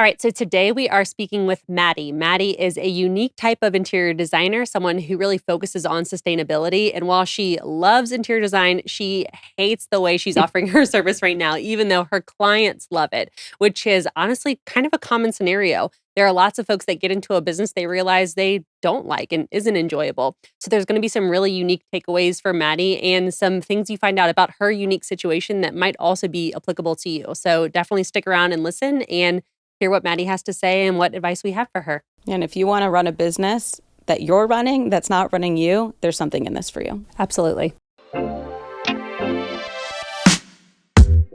All right, so today we are speaking with Maddy. Maddy is a unique type of interior designer, someone who really focuses on sustainability. And while she loves interior design, she hates the way she's offering her service right now, even though her clients love it, which is honestly kind of a common scenario. There are lots of folks that get into a business they realize they don't like and isn't enjoyable. So there's going to be some really unique takeaways for Maddy and some things you find out about her unique situation that might also be applicable to you. So definitely stick around and listen and hear what Maddy has to say and what advice we have for her. And if you want to run a business that you're running that's not running you, there's something in this for you. Absolutely.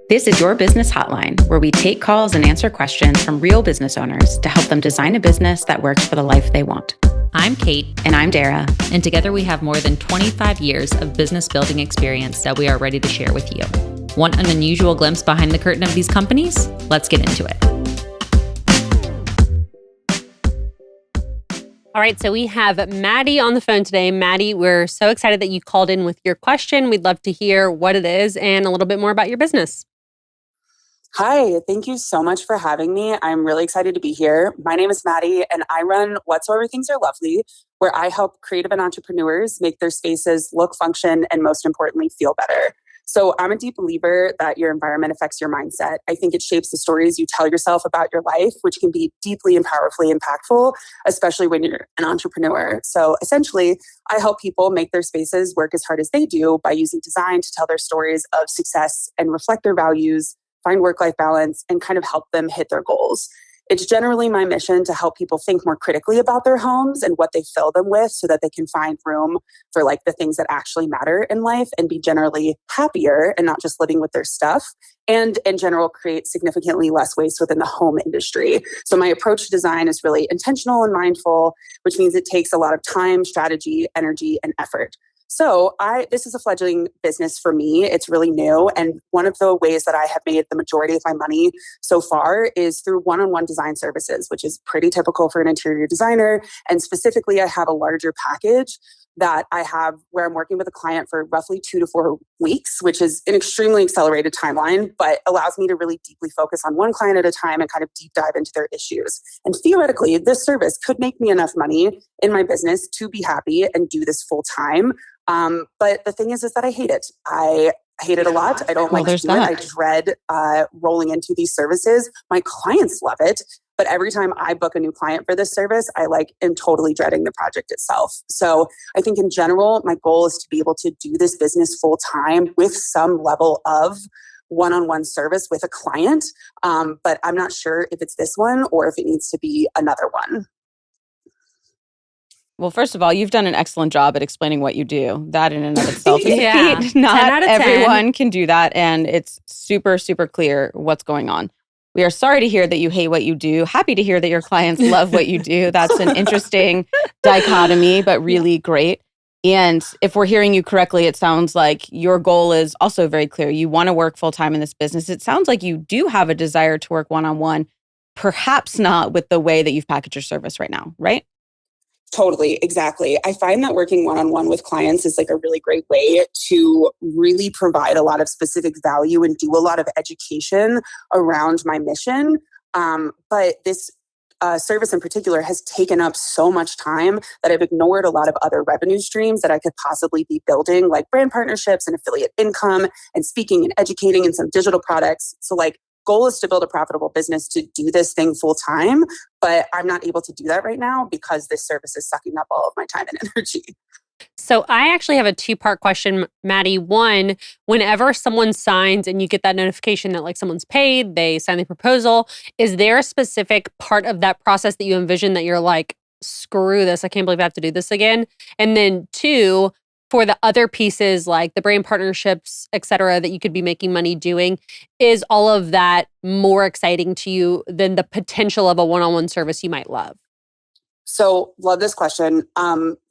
This is Your Business Hotline, where we take calls and answer questions from real business owners to help them design a business that works for the life they want. I'm Kate. And I'm Dara. And together we have more than 25 years of business building experience that we are ready to share with you. Want an unusual glimpse behind the curtain of these companies? Let's get into it. All right, so we have Maddy on the phone today. Maddy, we're so excited that you called in with your question. We'd love to hear what it is and a little bit more about your business. Hi, thank you so much for having me. I'm really excited to be here. My name is Maddy, and I run Whatsoever Things Are Lovely, where I help creative and entrepreneurs make their spaces look, function, and most importantly, feel better. So I'm a deep believer that your environment affects your mindset. I think it shapes the stories you tell yourself about your life, which can be deeply and powerfully impactful, especially when you're an entrepreneur. So essentially, I help people make their spaces work as hard as they do by using design to tell their stories of success and reflect their values, find work-life balance, and kind of help them hit their goals. It's generally my mission to help people think more critically about their homes and what they fill them with so that they can find room for like the things that actually matter in life and be generally happier and not just living with their stuff. And in general, create significantly less waste within the home industry. So my approach to design is really intentional and mindful, which means it takes a lot of time, strategy, energy, and effort. So this is a fledgling business for me. It's really new. And one of the ways that I have made the majority of my money so far is through one-on-one design services, which is pretty typical for an interior designer. And specifically, I have a larger package that I have where I'm working with a client for roughly 2 to 4 weeks, which is an extremely accelerated timeline, but allows me to really deeply focus on one client at a time and kind of deep dive into their issues. And theoretically, this service could make me enough money in my business to be happy and do this full time. But the thing is that I hate it. I hate it a lot. I don't like to do it. I dread rolling into these services. My clients love it. But every time I book a new client for this service, I am totally dreading the project itself. So I think in general, my goal is to be able to do this business full time with some level of one-on-one service with a client. But I'm not sure if it's this one or if it needs to be another one. Well, first of all, you've done an excellent job at explaining what you do. That in and of itself is Yeah. a feat. Not 10 out of 10. everyone can do that. And it's super, super clear what's going on. We are sorry to hear that you hate what you do. Happy to hear that your clients love what you do. That's an interesting dichotomy, but really great. And if we're hearing you correctly, it sounds like your goal is also very clear. You want to work full-time in this business. It sounds like you do have a desire to work one-on-one, perhaps not with the way that you've packaged your service right now, right? Totally, exactly. I find that working one-on-one with clients is a really great way to really provide a lot of specific value and do a lot of education around my mission. But this service in particular has taken up so much time that I've ignored a lot of other revenue streams that I could possibly be building, like brand partnerships and affiliate income and speaking and educating and some digital products. So goal is to build a profitable business to do this thing full time, but I'm not able to do that right now because this service is sucking up all of my time and energy. So I actually have a 2-part question, Maddy. One, whenever someone signs and you get that notification that someone's paid, they sign the proposal, is there a specific part of that process that you envision that you're like, screw this, I can't believe I have to do this again? And then 2, for the other pieces like the brand partnerships, et cetera, that you could be making money doing, is all of that more exciting to you than the potential of a one-on-one service you might love? So love this question.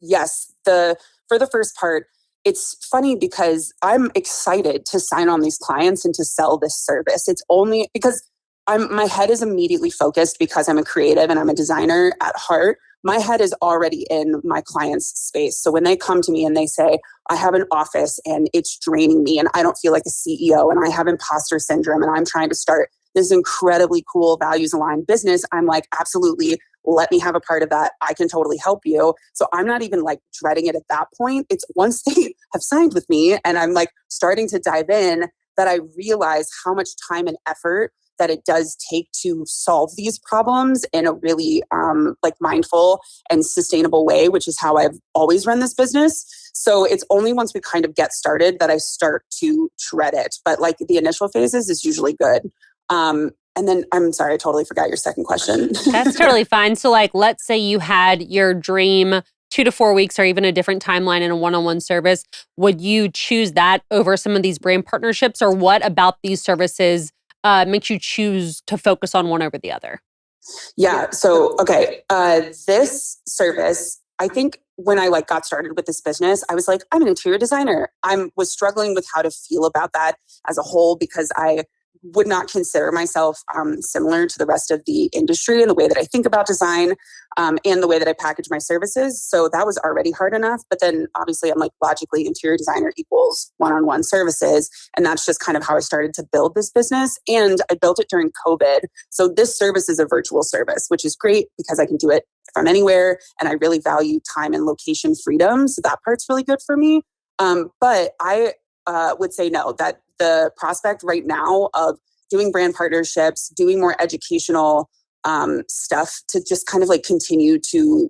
Yes, for the first part, it's funny because I'm excited to sign on these clients and to sell this service. It's only because my head is immediately focused because I'm a creative and I'm a designer at heart. My head is already in my client's space. So when they come to me and they say, I have an office and it's draining me and I don't feel like a CEO and I have imposter syndrome and I'm trying to start this incredibly cool values aligned business, I'm like, absolutely, let me have a part of that. I can totally help you. So I'm not even like dreading it at that point. It's once they have signed with me and I'm like starting to dive in that I realize how much time and effort that it does take to solve these problems in a really like mindful and sustainable way, which is how I've always run this business. So it's only once we kind of get started that I start to tread it. But like the initial phases is usually good. And then I'm sorry, I totally forgot your second question. That's totally fine. So like, let's say you had your dream 2 to 4 weeks or even a different timeline in a one-on-one service. Would you choose that over some of these brand partnerships, or what about these services makes you choose to focus on one over the other? Yeah. So, okay. This service, I think when I like got started with this business, I was like, I'm an interior designer. Was struggling with how to feel about that as a whole because I would not consider myself similar to the rest of the industry in the way that I think about design and the way that I package my services. So that was already hard enough. But then obviously I'm like logically interior designer equals one-on-one services. And that's just kind of how I started to build this business. And I built it during COVID. So this service is a virtual service, which is great because I can do it from anywhere. And I really value time and location freedom. So that part's really good for me. But I would say no, that the prospect right now of doing brand partnerships, doing more educational stuff to just kind of like continue to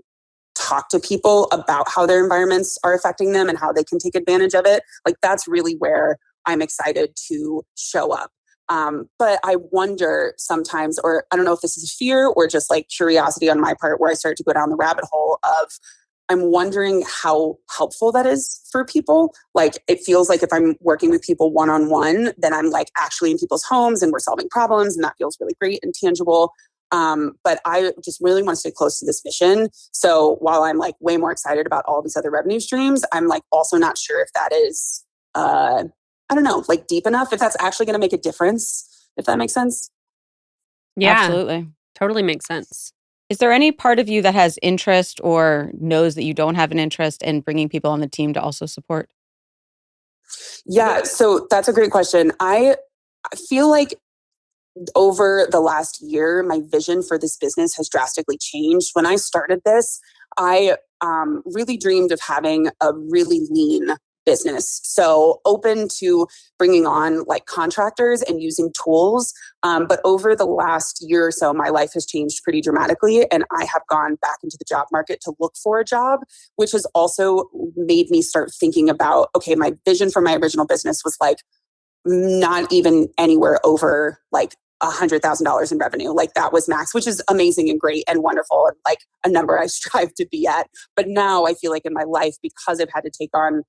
talk to people about how their environments are affecting them and how they can take advantage of it. Like that's really where I'm excited to show up. But I wonder sometimes, or I don't know if this is fear or just like curiosity on my part, where I start to go down the rabbit hole of I'm wondering how helpful that is for people. Like it feels like if I'm working with people one-on-one, then I'm like actually in people's homes and we're solving problems, and that feels really great and tangible. But I just really want to stay close to this mission. So while I'm like way more excited about all these other revenue streams, I'm like also not sure if that is, I don't know, like deep enough, if that's actually going to make a difference, if that makes sense. Yeah, Absolutely. totally makes sense. Is there any part of you that has interest or knows that you don't have an interest in bringing people on the team to also support? Yeah, so that's a great question. I feel like over the last year, my vision for this business has drastically changed. When I started this, I really dreamed of having a really lean business. So open to bringing on like contractors and using tools. But over the last year or so, my life has changed pretty dramatically. And I have gone back into the job market to look for a job, which has also made me start thinking about, okay, my vision for my original business was like not even anywhere over like $100,000 in revenue. Like that was max, which is amazing and great and wonderful and like a number I strive to be at. But now I feel like in my life, because I've had to take on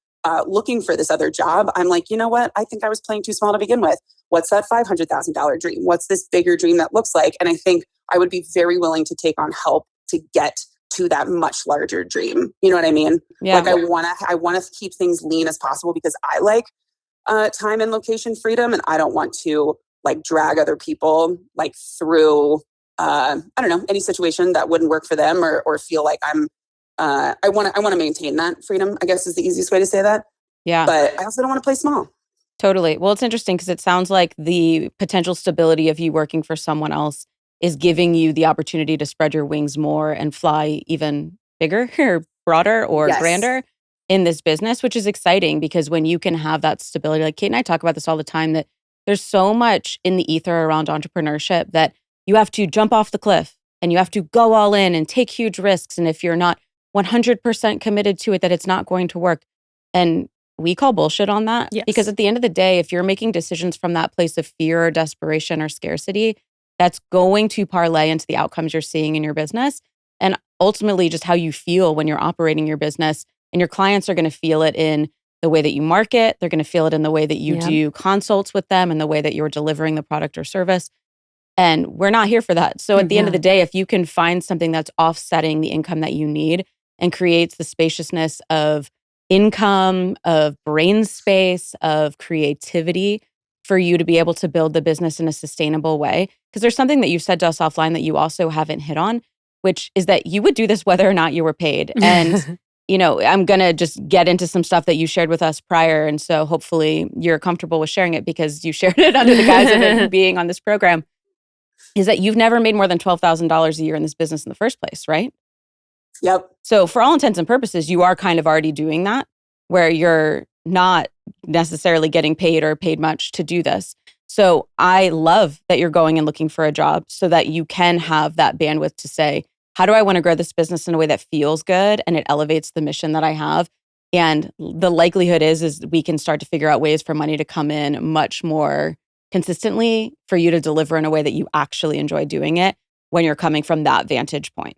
looking for this other job, I'm like, you know what? I think I was playing too small to begin with. What's that $500,000 dream? What's this bigger dream that looks like? And I think I would be very willing to take on help to get to that much larger dream. You know what I mean? Yeah. Like I want to keep things lean as possible because I like time and location freedom, and I don't want to like drag other people like through I don't know, any situation that wouldn't work for them or feel like I'm I want to maintain that freedom, I guess is the easiest way to say that. Yeah. But I also don't want to play small. Totally. Well, it's interesting because it sounds like the potential stability of you working for someone else is giving you the opportunity to spread your wings more and fly even bigger or broader or Yes. grander in this business, which is exciting because when you can have that stability, like Kate and I talk about this all the time, that there's so much in the ether around entrepreneurship that you have to jump off the cliff and you have to go all in and take huge risks. And if you're not 100% committed to it, that it's not going to work. And we call bullshit on that. Yes. Because at the end of the day, if you're making decisions from that place of fear or desperation or scarcity, that's going to parlay into the outcomes you're seeing in your business. And ultimately just how you feel when you're operating your business. And your clients are going to feel it in the way that you market. They're going to feel it in the way that you do consults with them and the way that you're delivering the product or service. And we're not here for that. So at the end of the day, if you can find something that's offsetting the income that you need and creates the spaciousness of income, of brain space, of creativity for you to be able to build the business in a sustainable way. Because there's something that you've said to us offline that you also haven't hit on, which is that you would do this whether or not you were paid. And, you know, I'm going to just get into some stuff that you shared with us prior. And so hopefully you're comfortable with sharing it because you shared it under the guise of it being on this program. is that you've never made more than $12,000 a year in this business in the first place, right? Yep. So for all intents and purposes, you are kind of already doing that, where you're not necessarily getting paid or paid much to do this. So I love that you're going and looking for a job so that you can have that bandwidth to say, how do I want to grow this business in a way that feels good and it elevates the mission that I have? And the likelihood is we can start to figure out ways for money to come in much more consistently for you to deliver in a way that you actually enjoy doing it when you're coming from that vantage point.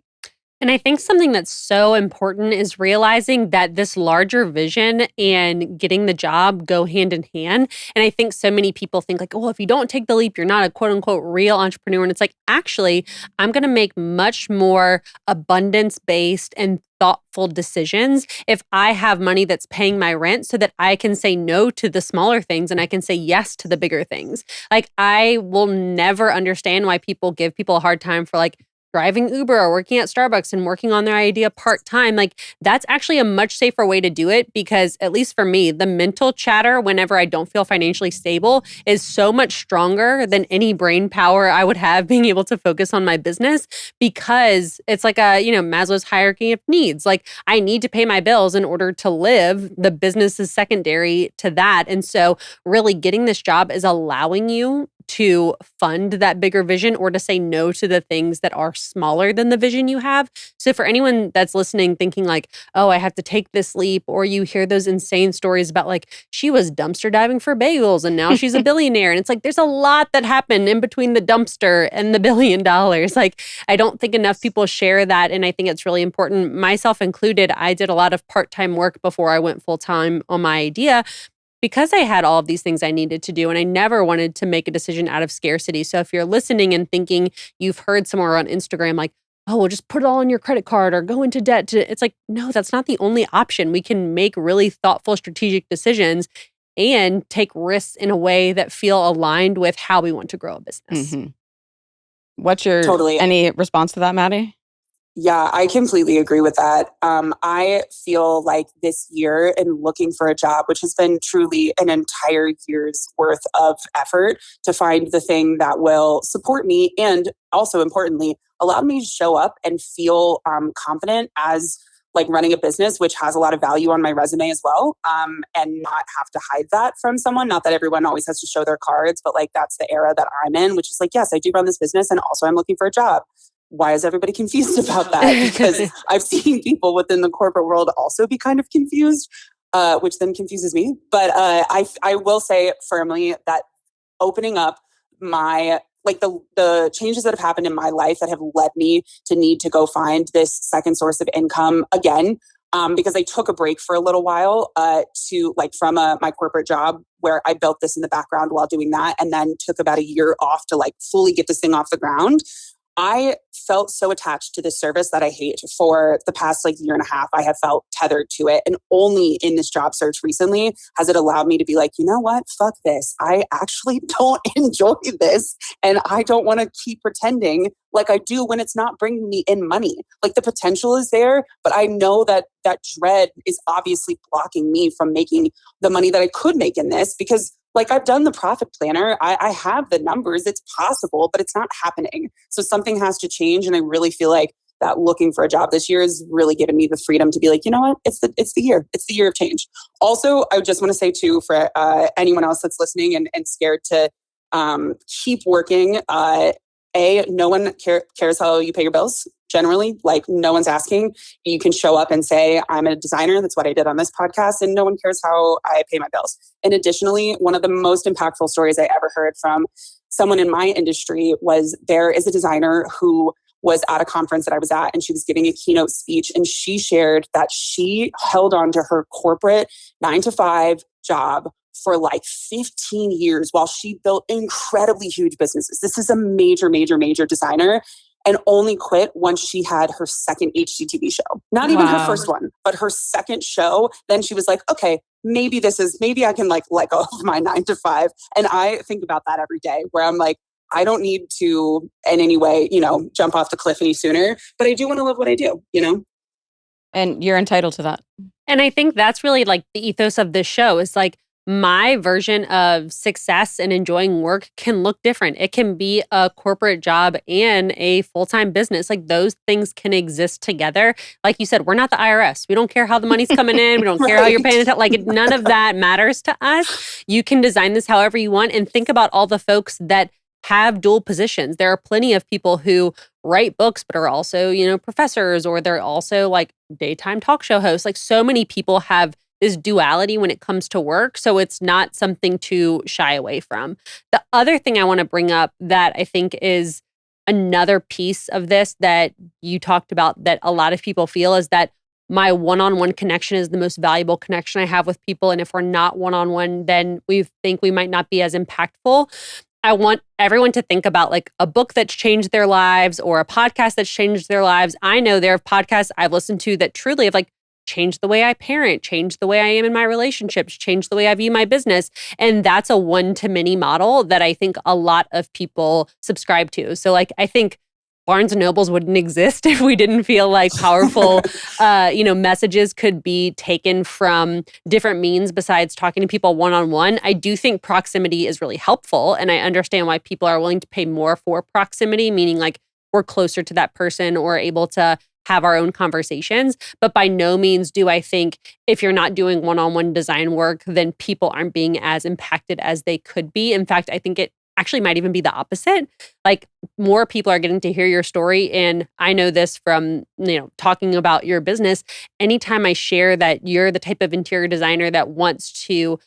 And I think something that's so important is realizing that this larger vision and getting the job go hand in hand. And I think so many people think like, oh, if you don't take the leap, you're not a quote unquote real entrepreneur. And it's like, actually, I'm going to make much more abundance-based and thoughtful decisions if I have money that's paying my rent so that I can say no to the smaller things and I can say yes to the bigger things. Like I will never understand why people give people a hard time for like driving Uber or working at Starbucks and working on their idea part-time. Like that's actually a much safer way to do it because at least for me, the mental chatter whenever I don't feel financially stable is so much stronger than any brain power I would have being able to focus on my business because it's like Maslow's hierarchy of needs. Like I need to pay my bills in order to live. The business is secondary to that. And so really getting this job is allowing you to fund that bigger vision or to say no to the things that are smaller than the vision you have. So for anyone that's listening thinking like, oh, I have to take this leap, or you hear those insane stories about like, she was dumpster diving for bagels and now she's a billionaire. And it's like, there's a lot that happened in between the dumpster and the $1 billion. Like, I don't think enough people share that. And I think it's really important, myself included. I did a lot of part-time work before I went full-time on my idea, because I had all of these things I needed to do and I never wanted to make a decision out of scarcity. So if you're listening and thinking you've heard somewhere on Instagram like, oh, well, just put it all on your credit card or go into debt. It's like, no, that's not the only option. We can make really thoughtful, strategic decisions and take risks in a way that feel aligned with how we want to grow a business. Mm-hmm. What's your Totally. Any response to that, Maddy? Yeah, I completely agree with that. I feel like this year in looking for a job, which has been truly an entire year's worth of effort to find the thing that will support me and also importantly, allow me to show up and feel confident as like running a business, which has a lot of value on my resume as well, and not have to hide that from someone. Not that everyone always has to show their cards, but like that's the era that I'm in, which is like, yes, I do run this business and also I'm looking for a job. Why is everybody confused about that? Because I've seen people within the corporate world also be kind of confused, which then confuses me. But I will say firmly that opening up my, like the changes that have happened in my life that have led me to need to go find this second source of income again, because I took a break for a little while to like from my corporate job where I built this in the background while doing that, and then took about a year off to like fully get this thing off the ground. I felt so attached to this service that I hate for the past like year and a half. I have felt tethered to it. And only in this job search recently has it allowed me to be like, you know what? Fuck this. I actually don't enjoy this. And I don't want to keep pretending like I do when it's not bringing me in money. Like the potential is there, but I know that that dread is obviously blocking me from making the money that I could make in this because like I've done the profit planner. I have the numbers. It's possible, but it's not happening. So something has to change. And I really feel like that looking for a job this year has really given me the freedom to be like, you know what? It's the year. It's the year of change. Also, I just want to say too, for anyone else that's listening and scared to keep working, no one cares how you pay your bills. Generally, like no one's asking. You can show up and say, I'm a designer. That's what I did on this podcast. And no one cares how I pay my bills. And additionally, one of the most impactful stories I ever heard from someone in my industry was there is a designer who was at a conference that I was at and she was giving a keynote speech. And she shared that she held on to her corporate 9-to-5 job for like 15 years while she built incredibly huge businesses. This is a major, major, major designer. And only quit once she had her second HGTV show. Not even her first one, but her second show. Then she was like, okay, maybe I can like let go of my 9-to-5. And I think about that every day where I'm like, I don't need to in any way, jump off the cliff any sooner, but I do want to love what I do, And you're entitled to that. And I think that's really like the ethos of this show is like, my version of success and enjoying work can look different. It can be a corporate job and a full-time business. Like those things can exist together. Like you said, we're not the IRS. We don't care how the money's coming in. We don't care how you're paying it. Like none of that matters to us. You can design this however you want and think about all the folks that have dual positions. There are plenty of people who write books, but are also, professors, or they're also like daytime talk show hosts. Like so many people have this duality when it comes to work. So it's not something to shy away from. The other thing I want to bring up that I think is another piece of this that you talked about that a lot of people feel is that my one-on-one connection is the most valuable connection I have with people. And if we're not one-on-one, then we think we might not be as impactful. I want everyone to think about like a book that's changed their lives or a podcast that's changed their lives. I know there are podcasts I've listened to that truly have like changed the way I parent, changed the way I am in my relationships, changed the way I view my business. And that's a one-to-many model that I think a lot of people subscribe to. So like, I think Barnes and Nobles wouldn't exist if we didn't feel like powerful, messages could be taken from different means besides talking to people one-on-one. I do think proximity is really helpful. And I understand why people are willing to pay more for proximity, meaning like we're closer to that person or able to have our own conversations. But by no means do I think if you're not doing one-on-one design work, then people aren't being as impacted as they could be. In fact, I think it actually might even be the opposite. Like more people are getting to hear your story. And I know this from, talking about your business. Anytime I share that you're the type of interior designer that wants to,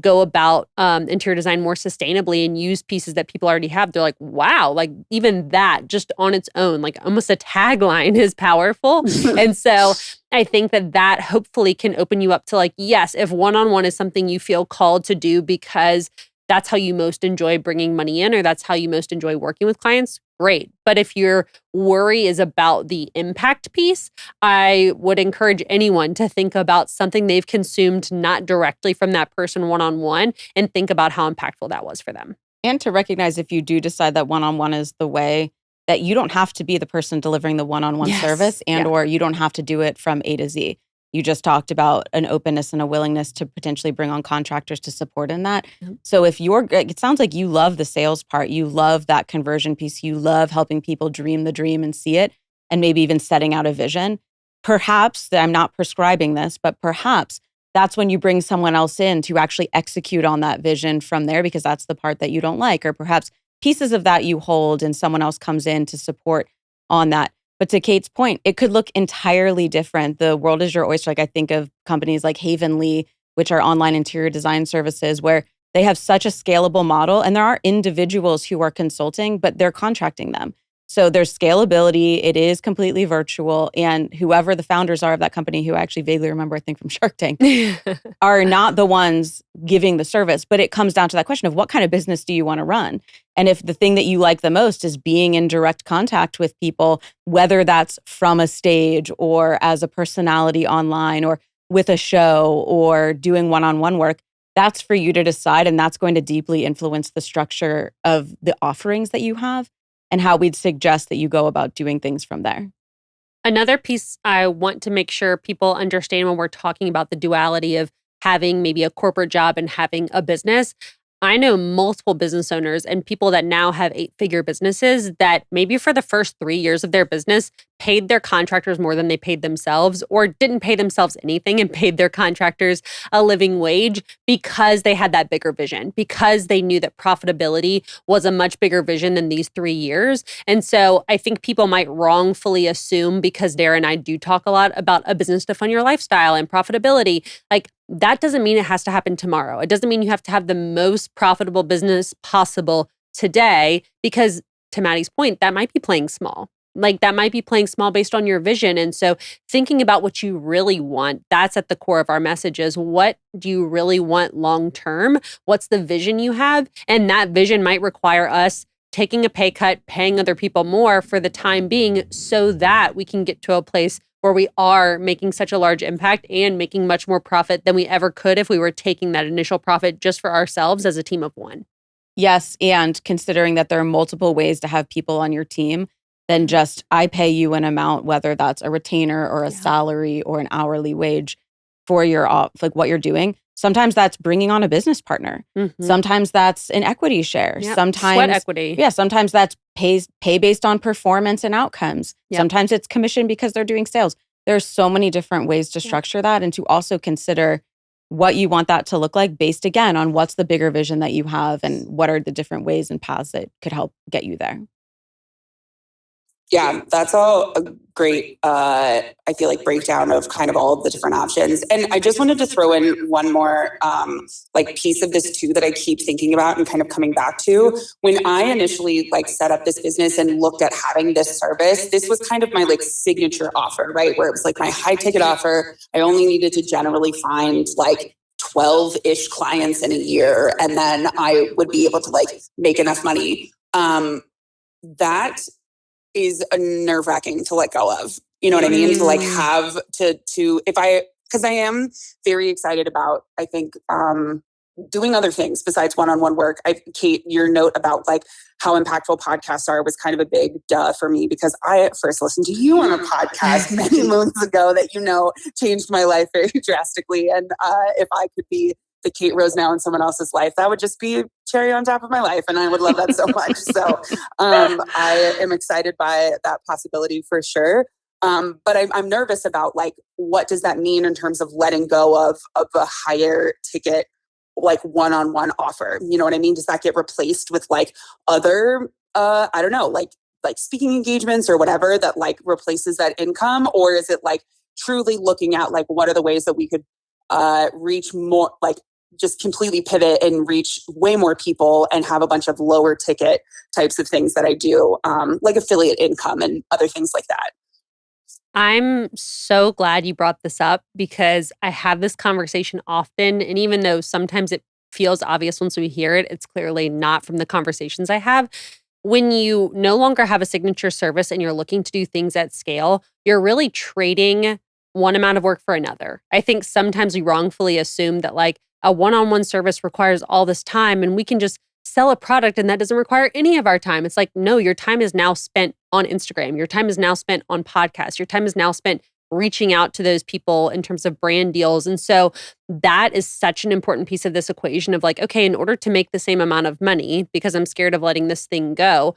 go about interior design more sustainably and use pieces that people already have, they're like, wow, like even that just on its own, like almost a tagline is powerful. And so I think that hopefully can open you up to like, yes, if one-on-one is something you feel called to do because that's how you most enjoy bringing money in, or that's how you most enjoy working with clients, great. But if your worry is about the impact piece, I would encourage anyone to think about something they've consumed not directly from that person one-on-one and think about how impactful that was for them. And to recognize if you do decide that one-on-one is the way, that you don't have to be the person delivering the one-on-one service or you don't have to do it from A to Z. You just talked about an openness and a willingness to potentially bring on contractors to support in that. Mm-hmm. So it sounds like you love the sales part. You love that conversion piece. You love helping people dream the dream and see it, and maybe even setting out a vision. Perhaps, I'm not prescribing this, but perhaps that's when you bring someone else in to actually execute on that vision from there, because that's the part that you don't like. Or perhaps pieces of that you hold and someone else comes in to support on that. But to Kate's point, it could look entirely different. The world is your oyster. Like I think of companies like Havenly, which are online interior design services, where they have such a scalable model. And there are individuals who are consulting, but they're contracting them. So there's scalability. It is completely virtual. And whoever the founders are of that company, who I actually vaguely remember, I think from Shark Tank, are not the ones giving the service. But it comes down to that question of what kind of business do you want to run? And if the thing that you like the most is being in direct contact with people, whether that's from a stage or as a personality online or with a show or doing one-on-one work, that's for you to decide. And that's going to deeply influence the structure of the offerings that you have and how we'd suggest that you go about doing things from there. Another piece I want to make sure people understand when we're talking about the duality of having maybe a corporate job and having a business. I know multiple business owners and people that now have 8-figure businesses that maybe for the first 3 years of their business paid their contractors more than they paid themselves, or didn't pay themselves anything and paid their contractors a living wage because they had that bigger vision, because they knew that profitability was a much bigger vision than these 3 years. And so I think people might wrongfully assume, because Dara and I do talk a lot about a business to fund your lifestyle and profitability, like that doesn't mean it has to happen tomorrow. It doesn't mean you have to have the most profitable business possible today, because to Maddy's point, that might be playing small. Like that might be playing small based on your vision. And so thinking about what you really want, that's at the core of our message is, what do you really want long-term? What's the vision you have? And that vision might require us taking a pay cut, paying other people more for the time being, so that we can get to a place where we are making such a large impact and making much more profit than we ever could if we were taking that initial profit just for ourselves as a team of one. Yes, and considering that there are multiple ways to have people on your team than just, I pay you an amount, whether that's a retainer or a salary or an hourly wage for your like what you're doing. Sometimes that's bringing on a business partner. Mm-hmm. Sometimes that's an equity share. Yep. Sometimes Sweat equity. Yeah, sometimes that's pay based on performance and outcomes. Yep. Sometimes it's commission because they're doing sales. There's so many different ways to structure that, and to also consider what you want that to look like based, again, on what's the bigger vision that you have and what are the different ways and paths that could help get you there. Yeah, that's all a great, I feel like, breakdown of kind of all of the different options. And I just wanted to throw in one more like piece of this too that I keep thinking about and kind of coming back to. When I initially like set up this business and looked at having this service, this was kind of my like signature offer, right? Where it was like my high ticket offer. I only needed to generally find like 12-ish clients in a year, and then I would be able to like make enough money. That is a nerve-wracking to let go of. You know what I mean? To like have to because I am very excited about, I think, doing other things besides one-on-one work. Kate, your note about like how impactful podcasts are was kind of a big duh for me, because I first listened to you on a podcast many moons ago that, changed my life very drastically. And if I could be the Kate Rose now in someone else's life, that would just be cherry on top of my life. And I would love that so much. So I am excited by that possibility for sure. But I'm nervous about like, what does that mean in terms of letting go of a higher ticket, like one-on-one offer? You know what I mean? Does that get replaced with like other, I don't know, like speaking engagements or whatever that like replaces that income? Or is it like truly looking at like, what are the ways that we could reach more, like just completely pivot and reach way more people and have a bunch of lower ticket types of things that I do, like affiliate income and other things like that? I'm so glad you brought this up, because I have this conversation often. And even though sometimes it feels obvious once we hear it, it's clearly not from the conversations I have. When you no longer have a signature service and you're looking to do things at scale, you're really trading one amount of work for another. I think sometimes we wrongfully assume that like a one-on-one service requires all this time and we can just sell a product and that doesn't require any of our time. It's like, no, your time is now spent on Instagram. Your time is now spent on podcasts. Your time is now spent reaching out to those people in terms of brand deals. And so that is such an important piece of this equation of like, okay, in order to make the same amount of money, because I'm scared of letting this thing go,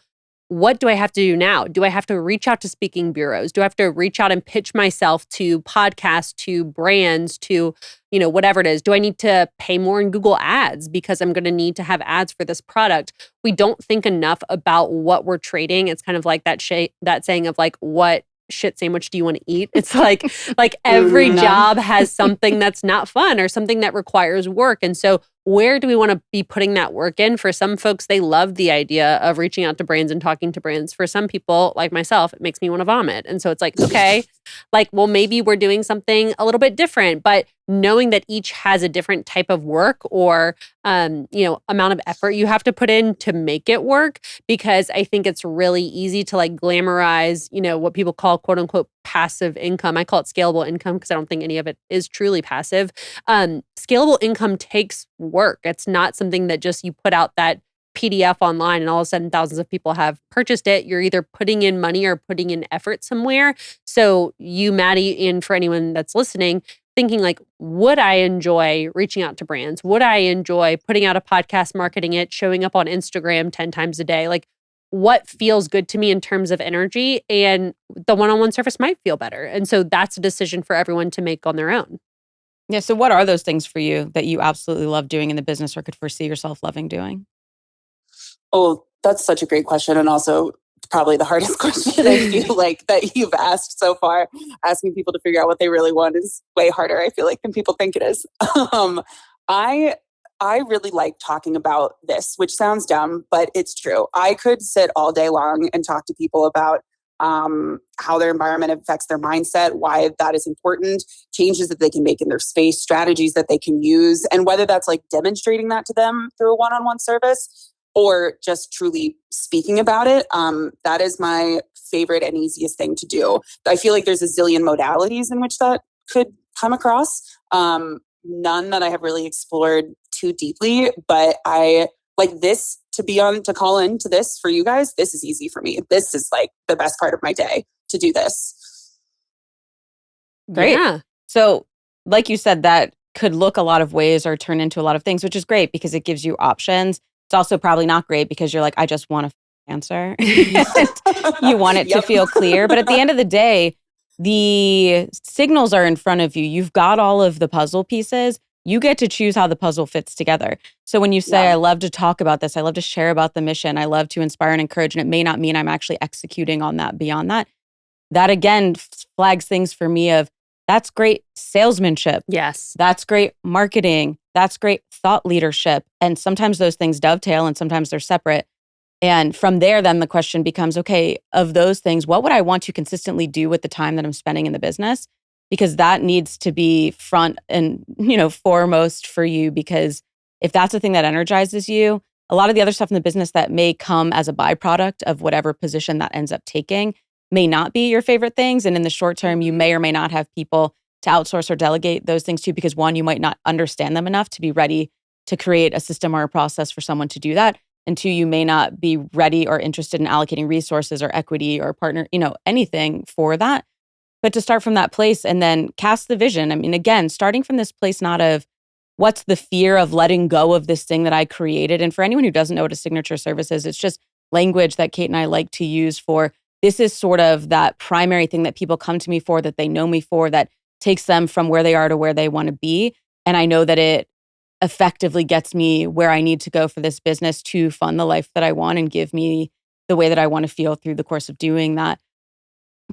what do I have to do now? Do I have to reach out to speaking bureaus? Do I have to reach out and pitch myself to podcasts, to brands, to, whatever it is? Do I need to pay more in Google Ads because I'm going to need to have ads for this product? We don't think enough about what we're trading. It's kind of like that saying of like, what shit sandwich do you want to eat? It's like every job has something that's not fun or something that requires work. And so where do we want to be putting that work in? For some folks, they love the idea of reaching out to brands and talking to brands. For some people, like myself, it makes me want to vomit. And so it's like, okay, like, well, maybe we're doing something a little bit different, but knowing that each has a different type of work or, amount of effort you have to put in to make it work. Because I think it's really easy to like glamorize, what people call quote unquote passive income. I call it scalable income because I don't think any of it is truly passive. Scalable income takes work. It's not something that just you put out that PDF online and all of a sudden thousands of people have purchased it. You're either putting in money or putting in effort somewhere. So you, Maddy, and for anyone that's listening, thinking like, would I enjoy reaching out to brands? Would I enjoy putting out a podcast, marketing it, showing up on Instagram 10 times a day? Like, what feels good to me in terms of energy? And the one-on-one service might feel better. And so that's a decision for everyone to make on their own. Yeah. So what are those things for you that you absolutely love doing in the business or could foresee yourself loving doing? Oh, that's such a great question. And also probably the hardest question I feel like that you've asked so far. Asking people to figure out what they really want is way harder, I feel like, than people think it is. I really like talking about this, which sounds dumb, but it's true. I could sit all day long and talk to people about how their environment affects their mindset, why that is important, changes that they can make in their space, strategies that they can use, and whether that's like demonstrating that to them through a one-on-one service or just truly speaking about it. That is my favorite and easiest thing to do. I feel like there's a zillion modalities in which that could come across. None that I have really explored too deeply, but I like this to call into this for you guys. This is easy for me. This is like the best part of my day to do this. Great. Yeah. So like you said, that could look a lot of ways or turn into a lot of things, which is great because it gives you options. It's also probably not great because you're like, I just want to answer. You want it to feel clear. But at the end of the day, the signals are in front of you. You've got all of the puzzle pieces. You get to choose how the puzzle fits together. So when you say, I love to talk about this, I love to share about the mission, I love to inspire and encourage, and it may not mean I'm actually executing on that beyond that. That again flags things for me of, that's great salesmanship. Yes. That's great marketing. That's great thought leadership. And sometimes those things dovetail and sometimes they're separate. And from there, then the question becomes, okay, of those things, what would I want to consistently do with the time that I'm spending in the business? Because that needs to be front and, foremost for you. Because if that's the thing that energizes you, a lot of the other stuff in the business that may come as a byproduct of whatever position that ends up taking may not be your favorite things. And in the short term, you may or may not have people to outsource or delegate those things to, because one, you might not understand them enough to be ready to create a system or a process for someone to do that. And two, you may not be ready or interested in allocating resources or equity or partner, anything for that. But to start from that place and then cast the vision. I mean, again, starting from this place, not of what's the fear of letting go of this thing that I created. And for anyone who doesn't know what a signature service is, it's just language that Kate and I like to use for, this is sort of that primary thing that people come to me for, that they know me for, that takes them from where they are to where they want to be. And I know that it effectively gets me where I need to go for this business to fund the life that I want and give me the way that I want to feel through the course of doing that.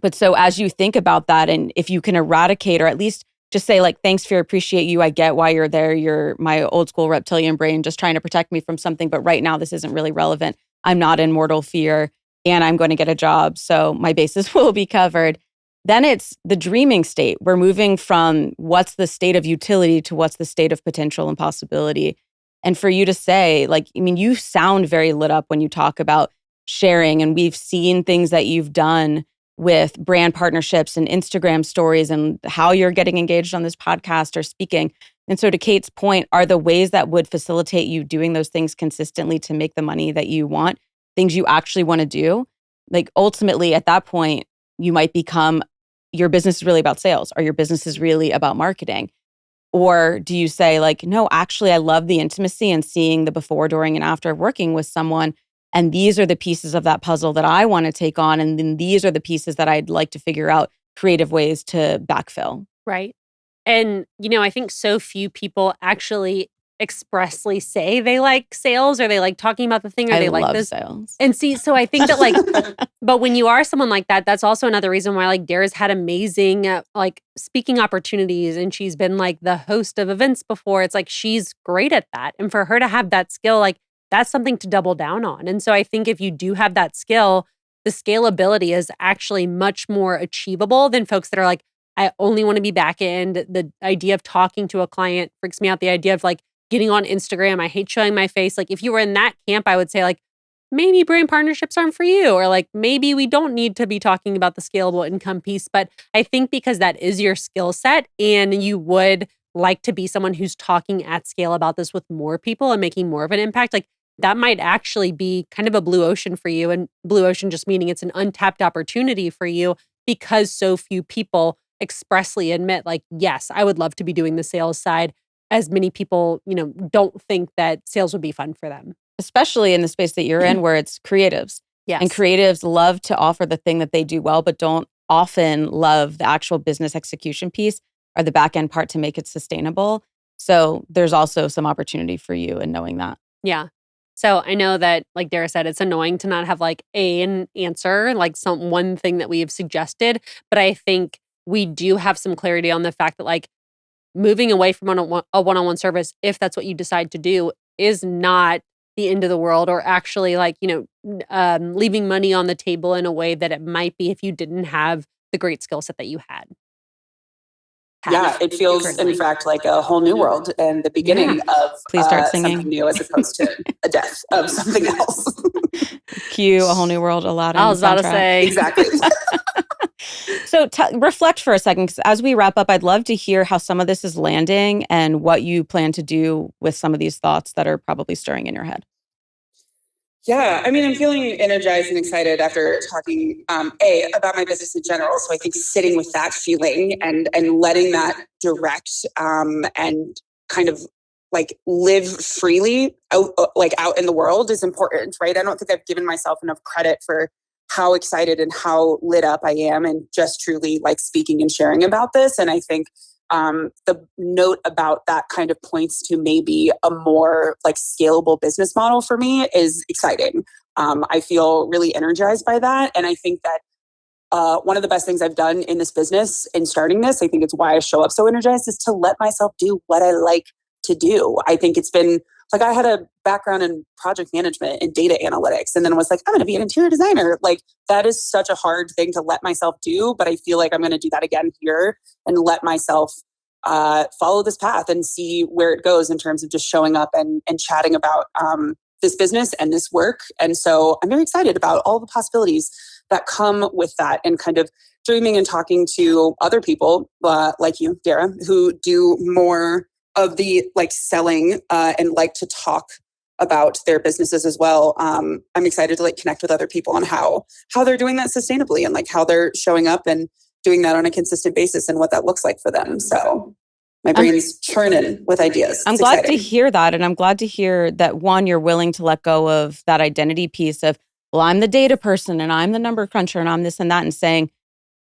But so as you think about that, and if you can eradicate or at least just say like, thanks, fear, appreciate you. I get why you're there. You're my old school reptilian brain just trying to protect me from something. But right now, this isn't really relevant. I'm not in mortal fear and I'm going to get a job. So my bases will be covered. Then it's the dreaming state. We're moving from what's the state of utility to what's the state of potential and possibility. And for you to say, you sound very lit up when you talk about sharing. And we've seen things that you've done with brand partnerships and Instagram stories and how you're getting engaged on this podcast or speaking. And so to Kate's point, are the ways that would facilitate you doing those things consistently to make the money that you want, things you actually want to do? Like ultimately at that point, you might become, your business is really about sales, or your business is really about marketing. Or do you say no, actually, I love the intimacy and seeing the before, during, and after of working with someone. And these are the pieces of that puzzle that I want to take on. And then these are the pieces that I'd like to figure out creative ways to backfill. Right. And, I think so few people actually expressly say they like sales or they like talking about the thing or they like this. Sales. And see, so I think that but when you are someone like that, that's also another reason why Dara's had amazing speaking opportunities and she's been the host of events before. It's she's great at that. And for her to have that skill, that's something to double down on. And so I think if you do have that skill, the scalability is actually much more achievable than folks that are I only want to be back end. The idea of talking to a client freaks me out. The idea of getting on Instagram, I hate showing my face. If you were in that camp, I would say maybe brand partnerships aren't for you, or maybe we don't need to be talking about the scalable income piece. But I think because that is your skill set and you would like to be someone who's talking at scale about this with more people and making more of an impact, that might actually be kind of a blue ocean for you. And blue ocean just meaning it's an untapped opportunity for you because so few people expressly admit yes, I would love to be doing the sales side, as many people, don't think that sales would be fun for them. Especially in the space that you're in where it's creatives. Yes. And creatives love to offer the thing that they do well, but don't often love the actual business execution piece or the back end part to make it sustainable. So there's also some opportunity for you in knowing that. Yeah. So I know that, like Dara said, it's annoying to not have an answer, some one thing that we have suggested. But I think we do have some clarity on the fact that moving away from a one-on-one service, if that's what you decide to do, is not the end of the world, or actually leaving money on the table in a way that it might be if you didn't have the great skill set that you had. Yeah, it feels in fact like a whole new world and the beginning of Please start singing. something new as opposed to a death of something else. Cue A Whole New World, Aladdin. I was about to say. Exactly. So reflect for a second, because as we wrap up, I'd love to hear how some of this is landing and what you plan to do with some of these thoughts that are probably stirring in your head. Yeah, I mean, I'm feeling energized and excited after talking about my business in general. So I think sitting with that feeling and letting that direct and kind of like live freely out in the world is important, right? I don't think I've given myself enough credit for how excited and how lit up I am and just truly like speaking and sharing about this. And I think the note about that kind of points to maybe a more like scalable business model for me is exciting. I feel really energized by that. And I think that one of the best things I've done in this business in starting this, I think it's why I show up so energized, is to let myself do what I like to do. I think it's been like I had a background in project management and data analytics, and then was like, I'm going to be an interior designer. Like that is such a hard thing to let myself do, but I feel like I'm going to do that again here and let myself follow this path and see where it goes in terms of just showing up and chatting about this business and this work. And so I'm very excited about all the possibilities that come with that and kind of dreaming and talking to other people like you, Dara, who do more of the like selling and like to talk about their businesses as well. I'm excited to like connect with other people on how they're doing that sustainably and like how they're showing up and doing that on a consistent basis and what that looks like for them. So my brain's churning with ideas. I'm glad to hear that. And I'm glad to hear that, one, you're willing to let go of that identity piece of, well, I'm the data person and I'm the number cruncher and I'm this and that, and saying,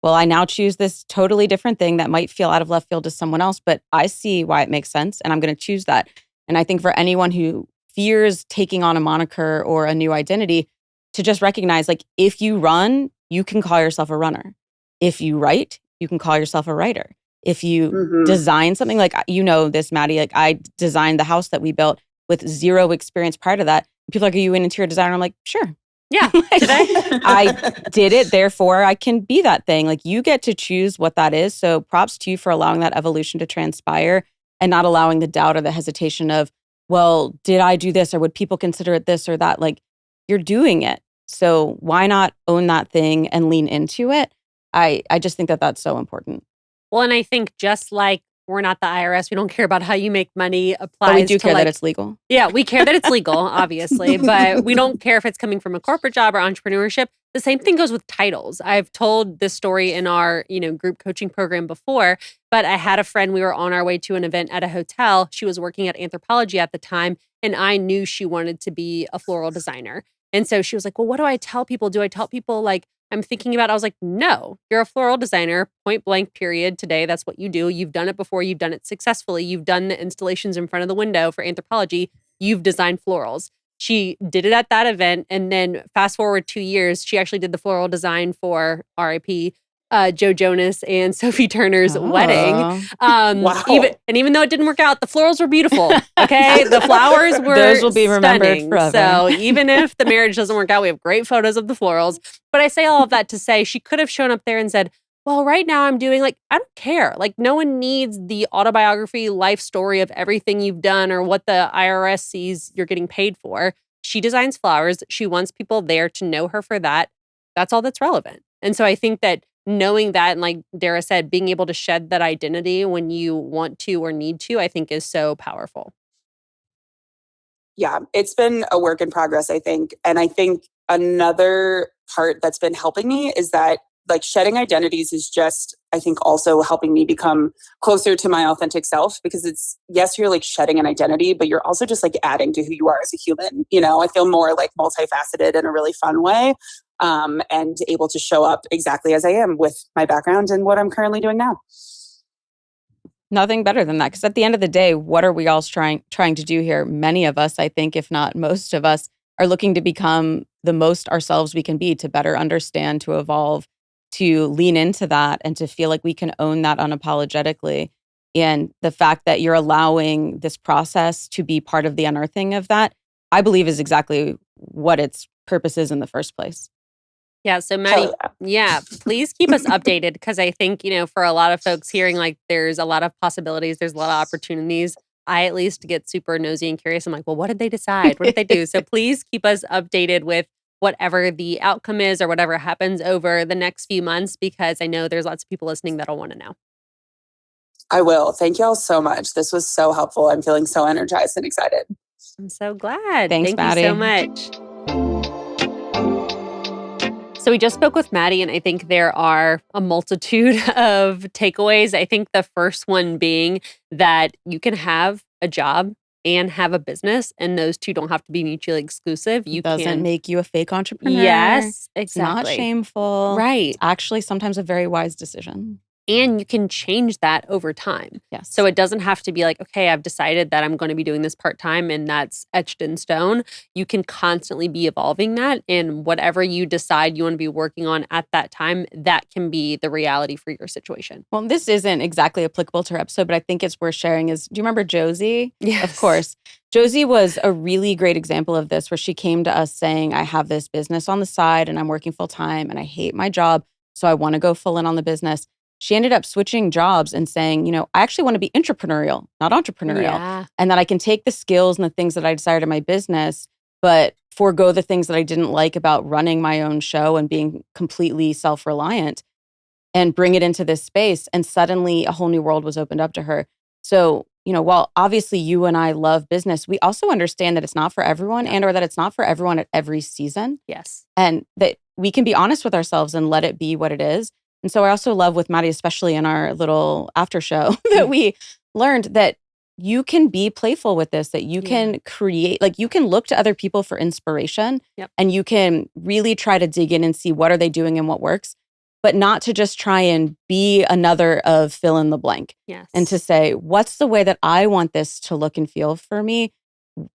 well, I now choose this totally different thing that might feel out of left field to someone else, but I see why it makes sense and I'm going to choose that. And I think for anyone who fears taking on a moniker or a new identity, to just recognize, like, if you run, you can call yourself a runner. If you write, you can call yourself a writer. If you design something, like, you know this, Maddy, like I designed the house that we built with zero experience prior to that. People are like, are you an interior designer? I'm like, sure. Yeah. I did it, therefore I can be that thing. Like, you get to choose what that is. So props to you for allowing that evolution to transpire and not allowing the doubt or the hesitation of, well, did I do this or would people consider it this or that? Like, you're doing it. So why not own that thing and lean into it? I just think that that's so important. Well, and I think just like we're not the IRS, we don't care about how you make money applies. But we do to care like, that it's legal. Yeah, we care that it's legal, obviously, but we don't care if it's coming from a corporate job or entrepreneurship. The same thing goes with titles. I've told this story in our, group coaching program before, but I had a friend, we were on our way to an event at a hotel. She was working at Anthropologie at the time, and I knew she wanted to be a floral designer. And so she was like, well, what do I tell people? Do I tell people like I'm thinking about? I was like, no, you're a floral designer, point blank, period. Today, that's what you do. You've done it before. You've done it successfully. You've done the installations in front of the window for Anthropologie. You've designed florals. She did it at that event. And then fast forward 2 years, she actually did the floral design for RIP, Joe Jonas and Sophie Turner's wedding. Wow. Even though it didn't work out, the florals were beautiful. Okay. The flowers were Those will be remembered stunning. forever. So even if the marriage doesn't work out, we have great photos of the florals. But I say all of that to say she could have shown up there and said, well, right now I'm doing I don't care. Like, no one needs the autobiography life story of everything you've done or what the IRS sees you're getting paid for. She designs flowers. She wants people there to know her for that. That's all that's relevant. And so I think that knowing that, and like Dara said, being able to shed that identity when you want to or need to, I think is so powerful. Yeah, it's been a work in progress, I think. And I think another part that's been helping me is that like shedding identities is just, I think, also helping me become closer to my authentic self, because it's, yes, you're like shedding an identity, but you're also just like adding to who you are as a human. I feel more like multifaceted in a really fun way, and able to show up exactly as I am with my background and what I'm currently doing now. Nothing better than that. Because at the end of the day, what are we all trying to do here? Many of us, I think, if not most of us, are looking to become the most ourselves we can be, to better understand, to evolve, to lean into that, and to feel like we can own that unapologetically. And the fact that you're allowing this process to be part of the unearthing of that, I believe, is exactly what its purpose is in the first place. Yeah. So Maddy, please keep us updated, because I think, for a lot of folks hearing like there's a lot of possibilities, there's a lot of opportunities. I at least get super nosy and curious. I'm like, well, what did they decide? What did they do? So please keep us updated with whatever the outcome is or whatever happens over the next few months, because I know there's lots of people listening that'll want to know. I will. Thank you all so much. This was so helpful. I'm feeling so energized and excited. I'm so glad. Thanks, Thank Maddy. you so much. So we just spoke with Maddy, and I think there are a multitude of takeaways. I think the first one being that you can have a job and have a business, and those two don't have to be mutually exclusive. You Doesn't can. make you a fake entrepreneur. Yes, It's not exactly. shameful. Right. It's actually sometimes a very wise decision. And you can change that over time. Yes. So it doesn't have to be like, okay, I've decided that I'm going to be doing this part-time and that's etched in stone. You can constantly be evolving that. And whatever you decide you want to be working on at that time, that can be the reality for your situation. Well, this isn't exactly applicable to her episode, but I think it's worth sharing do you remember Josie? Yes. Of course. Josie was a really great example of this, where she came to us saying, I have this business on the side and I'm working full time and I hate my job. So I want to go full in on the business. She ended up switching jobs and saying, I actually want to be intrapreneurial, not entrepreneurial. Yeah. And that I can take the skills and the things that I desired in my business, but forego the things that I didn't like about running my own show and being completely self-reliant, and bring it into this space. And suddenly a whole new world was opened up to her. So, while obviously you and I love business, we also understand that it's not for everyone, or that it's not for everyone at every season. Yes. And that we can be honest with ourselves and let it be what it is. And so I also love with Maddy, especially in our little after show, that we learned that you can be playful with this, that you can create, like you can look to other people for inspiration. Yep. And you can really try to dig in and see what are they doing and what works, but not to just try and be another of fill in the blank. Yes. And to say, what's the way that I want this to look and feel for me?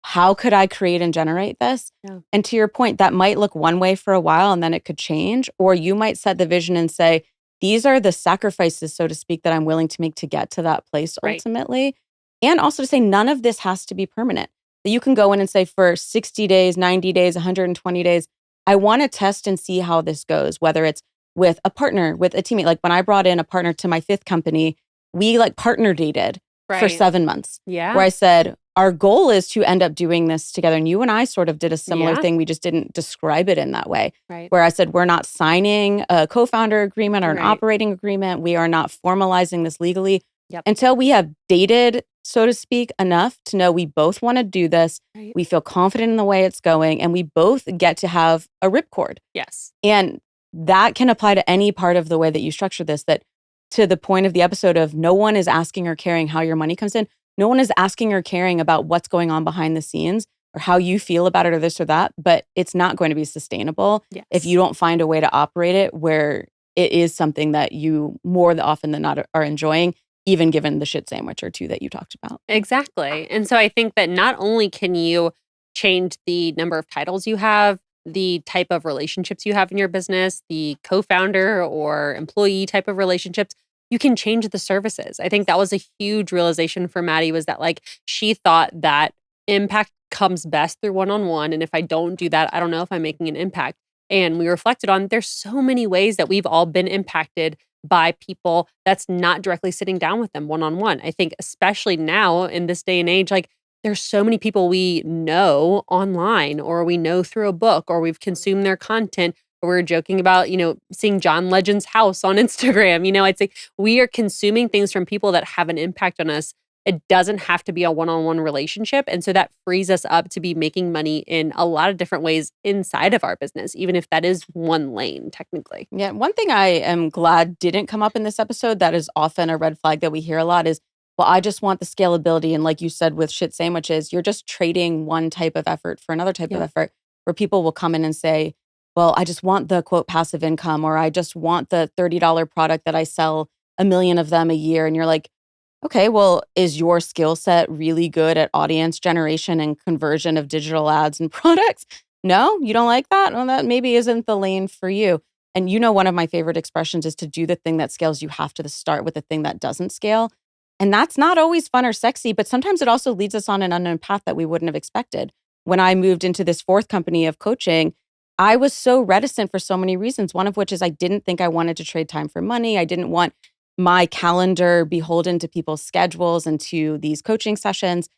How could I create and generate this? Yeah. And to your point, that might look one way for a while and then it could change. Or you might set the vision and say, these are the sacrifices, so to speak, that I'm willing to make to get to that place ultimately. And also to say, none of this has to be permanent. That you can go in and say, for 60 days, 90 days, 120 days, I want to test and see how this goes, whether it's with a partner, with a teammate. Like when I brought in a partner to my 5th company, we partner dated for 7 months. Yeah. Where I said, our goal is to end up doing this together. And you and I sort of did a similar thing. We just didn't describe it in that way. Right. Where I said, we're not signing a co-founder agreement or an operating agreement. We are not formalizing this legally until we have dated, so to speak, enough to know we both want to do this. Right. We feel confident in the way it's going, and we both get to have a ripcord. Yes. And that can apply to any part of the way that you structure this, that to the point of the episode of no one is asking or caring how your money comes in. No one is asking or caring about what's going on behind the scenes or how you feel about it or this or that, but it's not going to be sustainable if you don't find a way to operate it where it is something that you more often than not are enjoying, even given the shit sandwich or two that you talked about. Exactly. And so I think that not only can you change the number of titles you have, the type of relationships you have in your business, the co-founder or employee type of relationships, you can change the services. I think that was a huge realization for Maddy, was that she thought that impact comes best through one-on-one. And if I don't do that, I don't know if I'm making an impact. And we reflected on there's so many ways that we've all been impacted by people that's not directly sitting down with them one-on-one. I think especially now in this day and age, there's so many people we know online, or we know through a book, or we've consumed their content. We're joking about, seeing John Legend's house on Instagram. It's like we are consuming things from people that have an impact on us. It doesn't have to be a one-on-one relationship. And so that frees us up to be making money in a lot of different ways inside of our business, even if that is one lane, technically. Yeah. One thing I am glad didn't come up in this episode that is often a red flag that we hear a lot is, well, I just want the scalability. And like you said, with shit sandwiches, you're just trading one type of effort for another type of effort, where people will come in and say, well, I just want the quote passive income, or I just want the $30 product that I sell 1 million of them a year. And you're like, okay, well, is your skill set really good at audience generation and conversion of digital ads and products? No, you don't like that? Well, that maybe isn't the lane for you. And one of my favorite expressions is to do the thing that scales. You have to start with the thing that doesn't scale. And that's not always fun or sexy, but sometimes it also leads us on an unknown path that we wouldn't have expected. When I moved into this 4th company of coaching, I was so reticent for so many reasons, one of which is I didn't think I wanted to trade time for money. I didn't want my calendar beholden to people's schedules and to these coaching sessions.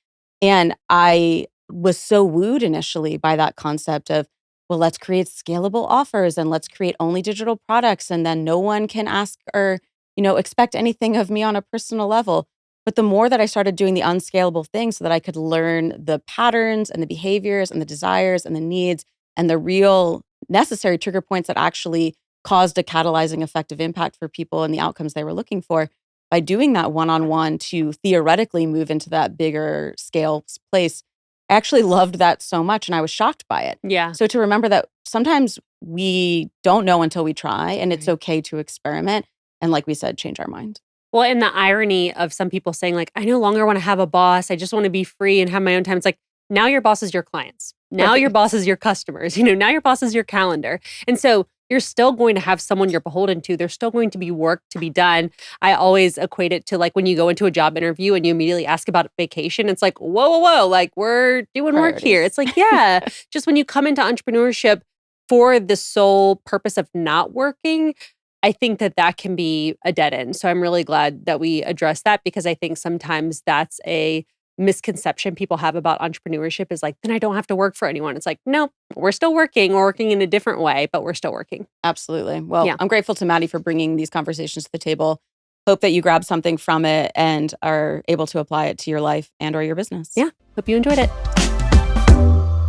And I was so wooed initially by that concept of, well, let's create scalable offers and let's create only digital products. And then no one can ask or, expect anything of me on a personal level. But the more that I started doing the unscalable things so that I could learn the patterns and the behaviors and the desires and the needs and the real necessary trigger points that actually caused a catalyzing effective impact for people and the outcomes they were looking for. By doing that one-on-one to theoretically move into that bigger scale place, I actually loved that so much and I was shocked by it. Yeah. So to remember that sometimes we don't know until we try, and it's Right. okay to experiment and, like we said, change our mind. Well, and the irony of some people saying like, I no longer want to have a boss. I just want to be free and have my own time. It's like, now your boss is your clients. Now your boss is your customers. Now your boss is your calendar. And so you're still going to have someone you're beholden to. There's still going to be work to be done. I always equate it to like when you go into a job interview and you immediately ask about vacation. It's like, whoa. Like we're doing work here. It's like, yeah, just when you come into entrepreneurship for the sole purpose of not working, I think that can be a dead end. So I'm really glad that we addressed that, because I think sometimes that's a misconception people have about entrepreneurship is like, then I don't have to work for anyone. It's like, no, we're still working. We're working in a different way, but we're still working. Absolutely. Well, Yeah. I'm grateful to Maddy for bringing these conversations to the table. Hope that you grab something from it and are able to apply it to your life and or your business. Yeah. Hope you enjoyed it.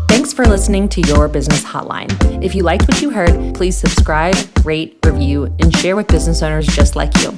Thanks for listening to Your Business Hotline. If you liked what you heard, please subscribe, rate, review, and share with business owners just like you.